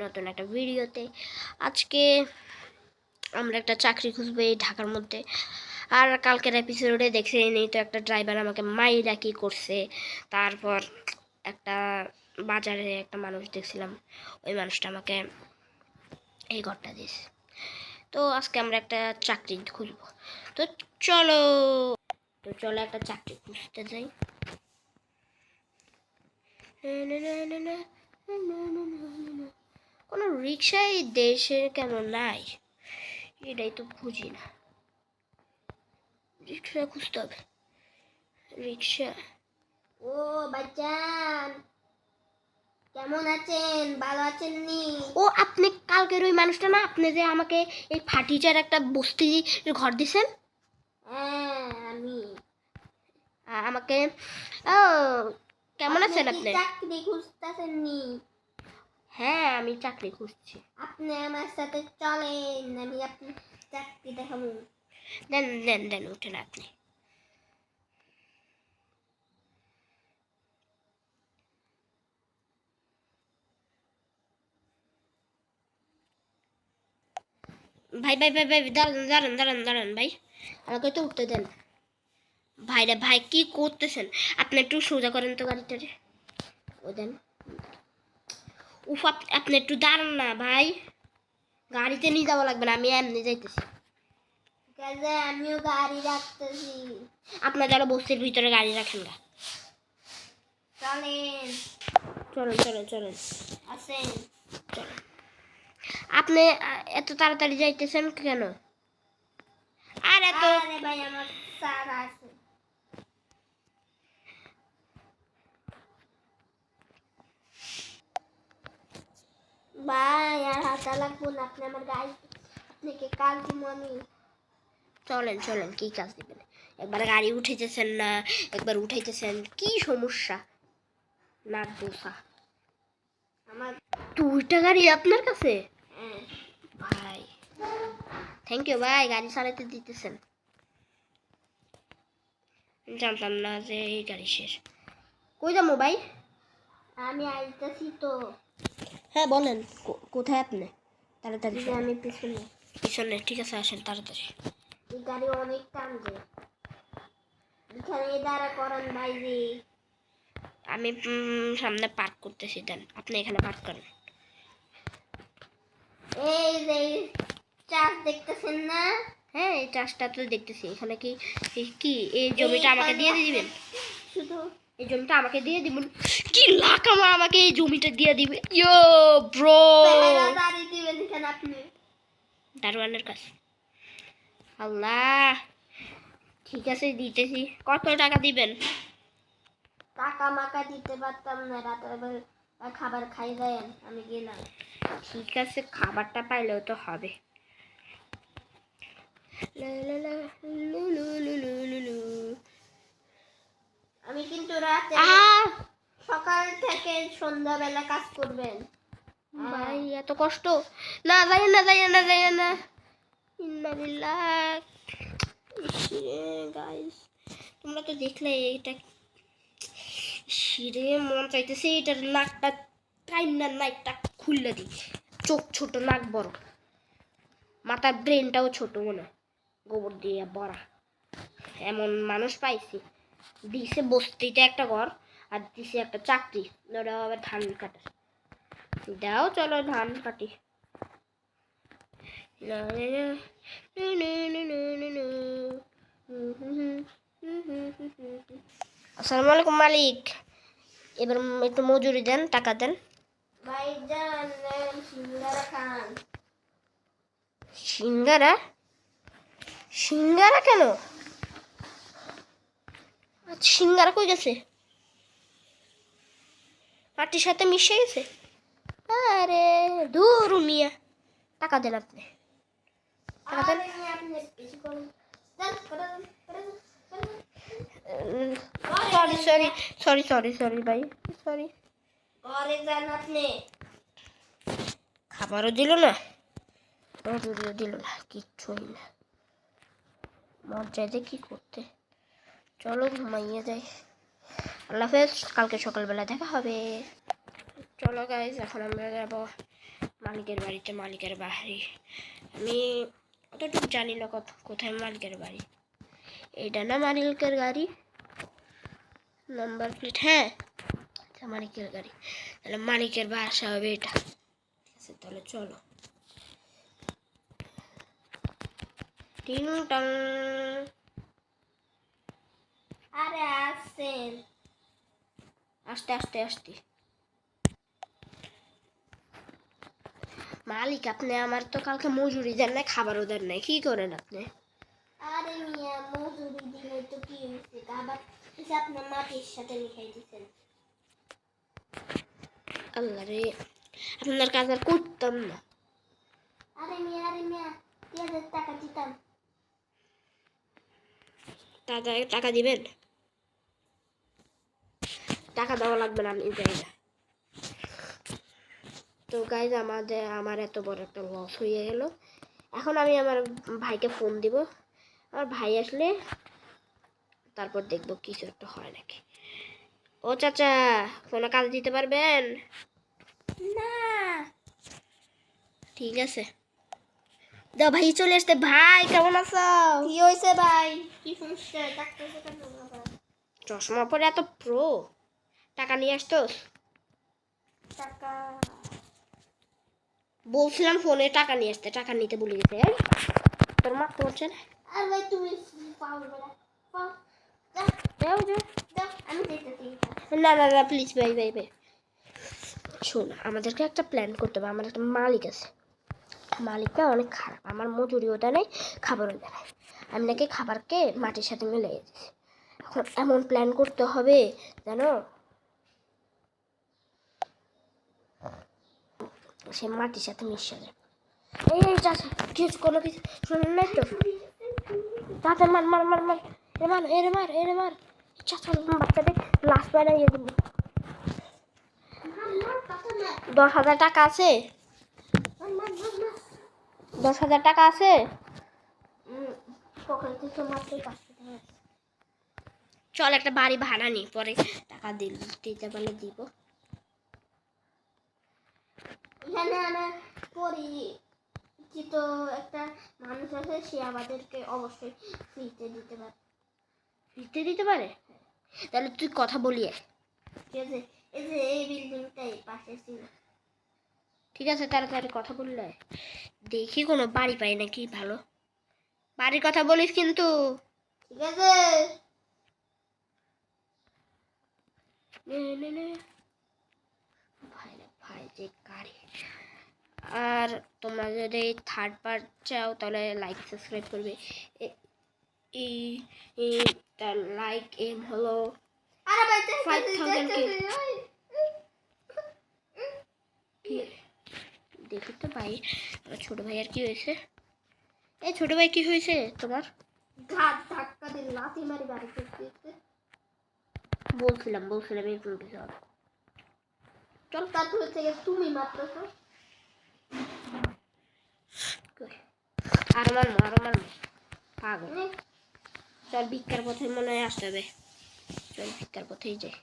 নতুন একটা ভিডিওতে। আজকে আমরা একটা চাকরি খুঁজবো এই ঢাকার মধ্যে। আর কালকের এপিসোডে দেখছেনই তো, একটা ড্রাইভার আমাকে মাইরা কি করছে। তারপর একটা বাজারে একটা মানুষ দেখছিলাম, ওই মানুষটা আমাকে এই ঘরটা দিয়েছে। তো আজকে আমরা একটা চাকরি খুঁজবো। তো চলো একটা চাকরি খুঁজতে যাই। কোনো রিক্সাই দেশে কেন নাই, এটাই তো বুঝি না। রিক্সা খুঁজতে হবে। রিক্সা। ও বাচ্চান, কেমন আছেন? ভালো আছেন নি? ও আপনি কালকের ওই মানুষটা না, আপনি যে আমাকে এই ফার্নিচার একটা বস্তি ঘর দিছেন? হ্যাঁ আমি। আমাকে ও কেমন আছেন আপনি? চাকরি খুঁজতেছেন নি? হ্যাঁ আমি চাকরি খুঁজছি। আপনি আমার সাথে চলেন, আমি আপনি চাকরি দেখাবো। দেন দেন দেন, উঠেন আপনি। ভাই ভাই ভাই ভাই, দাঁড়ান দাঁড়ান দাঁড়ান দাঁড়ান ভাই, আমাকে তো উঠতে দেন। ভাই রে ভাই, কি করতেছেন আপনি? একটু সোজা করেন তো গাড়িটারে। ও দেন। উফ, আপনি একটু দাঁড়ান না ভাই, গাড়িতে নিয়ে যাওয়া লাগবে না, আমি এমনি যাইতেছি। কাজে আমিও গাড়ি রাখতেছি। আপনার যারা বস্তির ভিতরে গাড়ি রাখেন না। চলেন চলেন চলেন চলেন, আসেন। চলেন। আপনি এত তাড়াতাড়ি যাইতেছেন কেন? আর এত আরে ভাই আমার স্যার আছে। ভাই আর হাতা লাগবো না, আপনি আমার গাড়ি আপনাকে কাল দিব আমি। চলেন চলেন, কি কাজ দিবেন? একবার গাড়ি উঠাইতেছেন না, একবার উঠাইতেছেন, কি সমস্যা? নাক দোসা। আমার 2টা গাড়ি আপনার কাছে? হ্যাঁ। ভাই থ্যাংক ইউ ভাই, গাড়ি চালাতে দিতেছেন। জানতাম না যে এই গাড়ি শেষ। কই যাবো ভাই? আমি আইতেছি তো। হ্যাঁ বলেন, কোথায় আপনি? তাড়াতাড়ি এই যে আমি পিছনে। পিছনে, ঠিক আছে আসেন তাড়াতাড়ি। এই গাড়ি অনেক টানছে, এখানে দাঁড়া করান বাইরে। আমি সামনে পার্ক করতেছি, দেন আপনি এখানে পার্ক করেন। এই যে চাষ দেখতেছেন না? হ্যাঁ এই চাষটা তো দেখতেছি। এখানে কি কি এই জমিটা আমাকে দিয়ে দিবেন? শুধু এই জমিটা আমাকে দিয়ে দিবেন? কি লাখ আমার, আমাকে এই জমিটা দিয়ে দিবে? ইয়ো ব্রো, দাঁড়িয়ে দিবেন এখানে আপনি। দারোয়ানের কাছে। আল্লাহ, ঠিক আছে দিতেছি। কত টাকা দিবেন? টাকা মাকা দিতে পারতাম না, রাতের বেলা খাবার খাই দেন, আমি গেলাম। ঠিক আছে, খাবারটা পাইলেও তো হবে। আমি কিন্তু রাতে সকাল থেকে সন্ধ্যাবেলা কাজ করবেন ভাই, এত কষ্ট? না যাই না যাই না যাই না। ইন্নালিল্লাহ। গাইস তোমরা তো দেখলে এটা, শিরে মন চাইতেছে এটার নাকটা টাইনার নাকটা খুললে দিই। চোখ ছোট, নাক বড়, মাথার ব্রেনটাও ছোট, মনে গোবর দিয়ে ভরা। এমন মানুষ পাইছি, দিছে বস্তিতে একটা ঘর আর দিছে একটা চাকরি, ওরা আবার ধান কাটে। দাও চলো ধান কাটি। আসসালামু আলাইকুম মালিক, এবার একটু মজুরি দেন, টাকা দেন। ভাইজান সিঙ্গারা খান। সিঙ্গারা? সিঙ্গারা কেন? সিঙ্গারা কই গেছে? পাটির সাথে মিশে গেছে? আরে দূর মিয়া, টাকা দেন আপনি, টাকা দেন। Sorry sorry sorry sorry sorry ভাই, সরি। ঘরে যান আপনি। খাবারও দিল না, মজুরিও দিল না, কিচ্ছুই না। মজ্জায় কি করতে। চলো ঘুমাইয়ে যাই। আল্লাহ হাফেজ, কালকে সকালবেলা দেখা হবে। চলো গাইজ, এখন আমরা যাবো মালিকের বাড়িতে, মালিকের বাড়ি আমি অতটুকু জানি না কোথায় মালিকের বাড়ি। এটা না মালিকের গাড়ি, নাম্বার প্লেট, হ্যাঁ এটা মালিকের গাড়ি, তাহলে মালিকের বাসা হবে এটা। ঠিক আছে তাহলে চলো। টিং টং। আরে আসেন। আস্তে আস্তে আস্তে। মালিক আপনি আমার তো কালকে মজুরি দেন নাই, খাবারও দেন নাই, কি করেন আপনি? আরে মিয়া মজুরি দিলে তো কি হয়েছে, আবার এসে আপনার মাটির সাথে মিশাই দিচ্ছেন। আল্লাহ রে, আপনার কাজ আর করতাম না। আরে মিয়া 3000 টাকা দিতাম। টাকা দিবেন? টাকা দেওয়া লাগবে না, আমি যাই না। তো গাইজ আমার এত বড় একটা লস হয়ে গেল। এখন আমি আমার ভাইকে ফোন দিব, আমার ভাই আসলে তারপর দেখবো কিছু একটা হয় নাকি। ও চাচা, ফোনে কাজ দিতে পারবেন? না। ঠিক আছে দাও। ভাই চলে আসতে। ভাই কেমন আছো? কি হয়েছে ভাই? কি সমস্যা? ডাক্তার দেখানো আবার? চশমা পরে এত প্রো, টাকা নিয়ে আসতো? টাকা বলছিলাম ফোনে টাকা নিয়ে আসতে, টাকা নিতে ভুলে গেছে। তোর মা তো বলছে না। আর ভাই তুমি পাউল বলা পাও। দাও দাও। দাও আমি দেখতেছি। না না না প্লিজ ভাই ভাই ভাই, শোন আমাদেরকে একটা প্ল্যান করতে হবে। আমার একটা মালিক আছে, মালিকটা অনেক খারাপ, আমার মজুরিও দেয় নাই, খাবারও দেয় নাই। আমি নাকি খাবারকে মাটির সাথে মিলে দিয়েছি। এখন এমন প্ল্যান করতে হবে জানো, সে মাটির সাথে মিশে যায়। এই চাচা কিছু কোনো কিছু শুনুন নাই তো? চাচা মার মার মার মার, এরে মার এরে মার এরে মার। চাচা বাচ্চাদের লাশ বানাইয়ে দিব। 10,000 টাকা আছে? 10,000 টাকা আছে? পকেট থেকে মাত্র 500 টাকা। চল একটা বাড়ি ভাড়া নি, পরে টাকা দিতে পারলে দিব। এখানে আমরা পরিচিত একটা মানুষ আছে, সে আমাদেরকে অবশ্যই ফ্রিতে দিতে পারে। দিতে দিতে পারে? তাহলে তুই কথা বলি আয়। ঠিক আছে, এই যে এই বিল্ডিংটাই পাশে ছিল। ঠিক আছে তাড়াতাড়ি কথা বললে আয়। দেখি কোনো বাড়ি পাই নাকি ভালো। বাড়ির কথা বলিস কিন্তু। ঠিক আছে। নে নে নে। ভাই রে ভাই যে গাড়ি। আর তোমরা যদি থার্ড পার্ট চাও তাহলে লাইক সাবস্ক্রাইব করবে। এই তার লাইক এম হলো আরে ভাই 5,000 কে। কি দেখি তো ভাই, আমার ছোট ভাই আর কি হয়েছে? এই ছোট ভাই কি হয়েছে তোমার? ঘাট ধাক্কা দিয়ে লাথি মারি বাড়ি করতে। বলছিলাম এই পুরো হবে। চল তারপর থেকে তুমি মারতেছো। আর আমার পাগল। চল ভিক্ষার পথে মনে হয় আসতে হবে, চল ভিক্ষার পথেই যাই।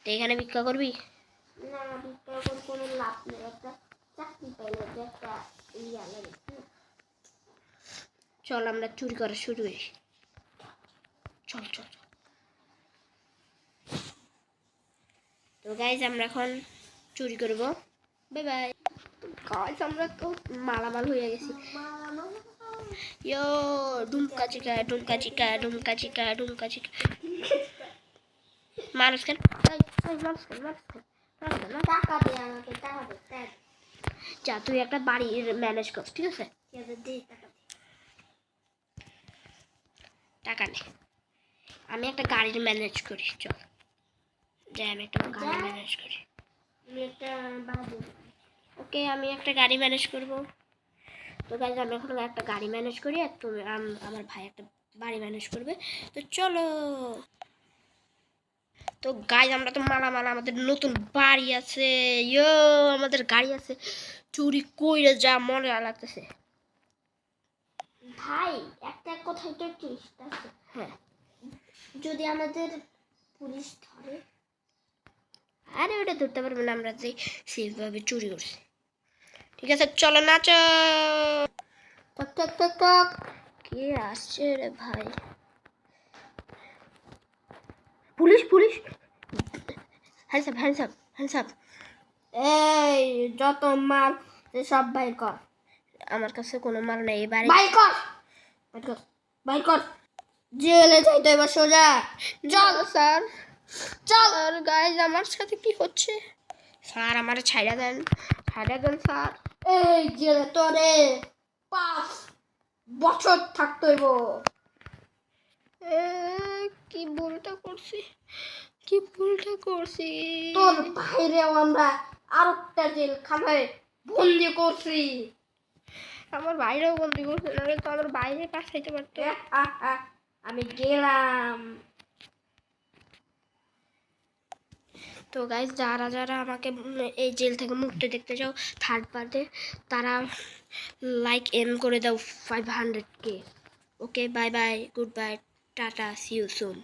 তো এখানে ভিক্ষা করবি? না ভিক্ষা করে কোনো লাভ নেই, একটা চাকরি পাইলে যে একটা ইয়া লাগে। চল আমরা চুরি করা শুরু করি। চল চল চল। তো গাইজ আমরা এখন চুরি করব। Bye bye. গাইজ আমরা তো মালামাল হয়ে গেছি। ইয়ো ডুমকা চিকা ডুমকা চিকা ডুমকা চিকা ডুমকা চিকা। মানুষ কেন? মানুষ কেন? টাকা দে আমাকে, টাকা দে। যা তুই একটা বাড়ি ম্যানেজ কর, ঠিক আছে? ঠিক আছে দে টাকা। টাকা নে, আমি একটা গাড়ির ম্যানেজ করি। চল যাই, আমি একটা গাড়ি ম্যানেজ করি। আমি একটা বাড়ি। ওকে আমি একটা গাড়ি ম্যানেজ করব। তো গাইজ আমরা এখন একটা গাড়ি ম্যানেজ করি, আর তুমি আমার ভাই একটা বাড়ি ম্যানেজ করবে। তো চলো। তো গাইজ আমরা তো মালামাল, আমাদের নতুন বাড়ি আছে, ইয়ো আমাদের গাড়ি আছে, চুরি কইরে যা মনে লাগতেছে। ভাই একটা কথাই তো টুইস্ট আছে। হ্যাঁ, যদি আমাদের পুলিশ ধরে? আরে ওটা ধরতে পারবে না, আমরা যে সেভাবে চুরি করছি। ঠিক আছে চলো নাচো। টক টক টক টক, কে আসছে রে ভাই? Police police, hands up hands up hands up. এই যত মাল সব বাইর কর, আমার কাছে কোনো মাল নেই এবারে। বাইর কর, বাইর কর, বাইর কর। জেলে যাইতে এবার সোজা। চল স্যার, চল। আর গাইজ আমার সাথে কি হচ্ছে? স্যার আমার ছাইড়া দেন, ছাইড়া দেন স্যার। এই জেলে তোরে 5 বছর থাকতে হইব। এ, কি ভুলটা করছি, কি ভুলটা করছি? তোর বাইরেও আমরা আরেকটা জেলখানায় বন্দি করছি। আমার বাইরেও বন্দি করছে, নাহলে তো আমার বাইরে পাঠাইতে পারতো। আমি গেলাম। তো গাইজ যারা যারা আমাকে এই জেল থেকে মুক্তি দেখতে চাও থার্ড পার্টে, তারা লাইক এম করে দাও 500K। Okay bye bye, goodbye, tata, see you soon.